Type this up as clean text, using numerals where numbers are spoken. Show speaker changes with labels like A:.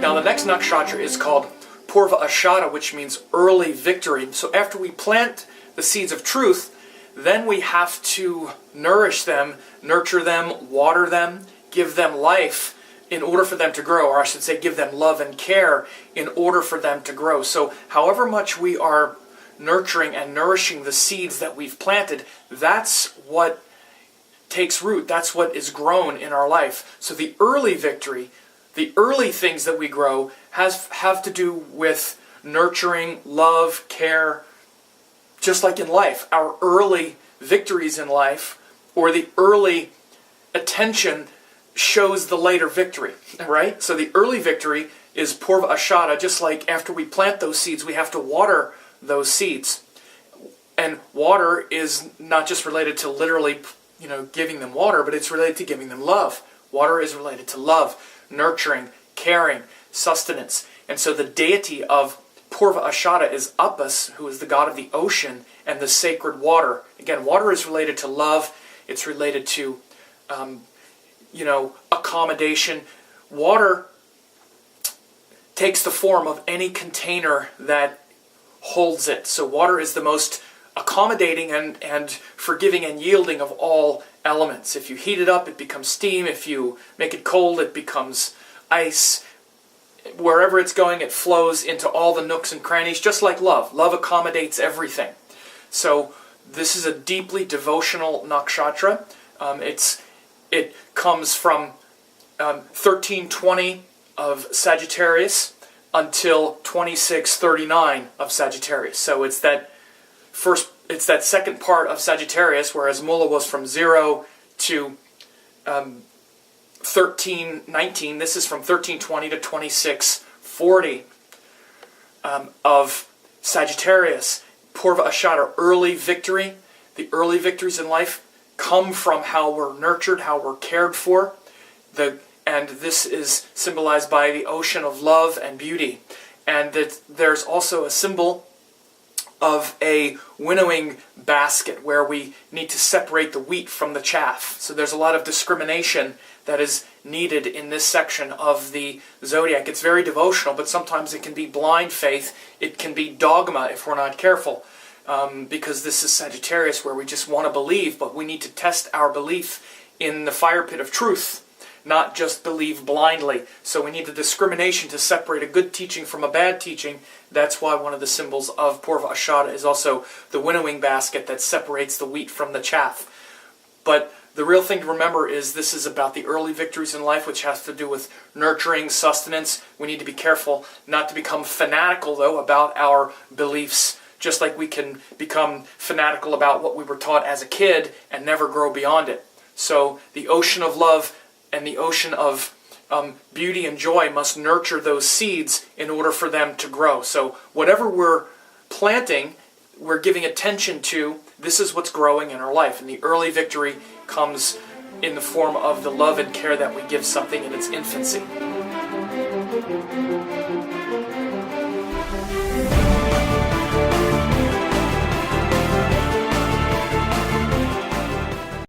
A: Now the next nakshatra is called Purva Ashada, which means early victory. So after we plant the seeds of truth, then we have to nourish them, nurture them, water them, give them life in order for them to grow, or I should say give them love and care in order for them to grow. So however much we are nurturing and nourishing the seeds that we've planted, that's what takes root, that's what is grown in our life. So the early victory, the early things that we grow have to do with nurturing, love, care, just like in life. Our early victories in life, or the early attention, shows the later victory, right? So the early victory is Purva Ashada. Just like after we plant those seeds, we have to water those seeds. And water is not just related to literally, giving them water, but it's related to giving them love. Water is related to love, nurturing, caring, sustenance. And so the deity of Purva Ashada is Appas, who is the god of the ocean and the sacred water. Again, water is related to love. It's related to, accommodation. Water takes the form of any container that holds it. So water is the most accommodating and forgiving and yielding of all elements. If you heat it up, it becomes steam. If you make it cold, it becomes ice. Wherever it's going, it flows into all the nooks and crannies, just like love. Love accommodates everything. So this is a deeply devotional nakshatra. It comes from 1320 of Sagittarius until 2639 of Sagittarius. So it's that second part of Sagittarius, whereas Mula was from 0 to 1319. This is from 1320 to 2640 of Sagittarius. Purva Ashada, early victory. The early victories in life come from how we're nurtured, how we're cared for. And this is symbolized by the ocean of love and beauty. And there's also a symbol of a winnowing basket where we need to separate the wheat from the chaff. So there's a lot of discrimination that is needed in this section of the zodiac. It's very devotional, but sometimes it can be blind faith. It can be dogma if we're not careful. Because this is Sagittarius, where we just want to believe, but we need to test our belief in the fire pit of truth, not just believe blindly. So we need the discrimination to separate a good teaching from a bad teaching. That's why one of the symbols of Purva Ashada is also the winnowing basket that separates the wheat from the chaff. But the real thing to remember is this is about the early victories in life, which has to do with nurturing, sustenance. We need to be careful not to become fanatical, though, about our beliefs, just like we can become fanatical about what we were taught as a kid and never grow beyond it. So the ocean of love and the ocean of beauty and joy must nurture those seeds in order for them to grow. So whatever we're planting, we're giving attention to, this is what's growing in our life. And the early victory comes in the form of the love and care that we give something in its infancy.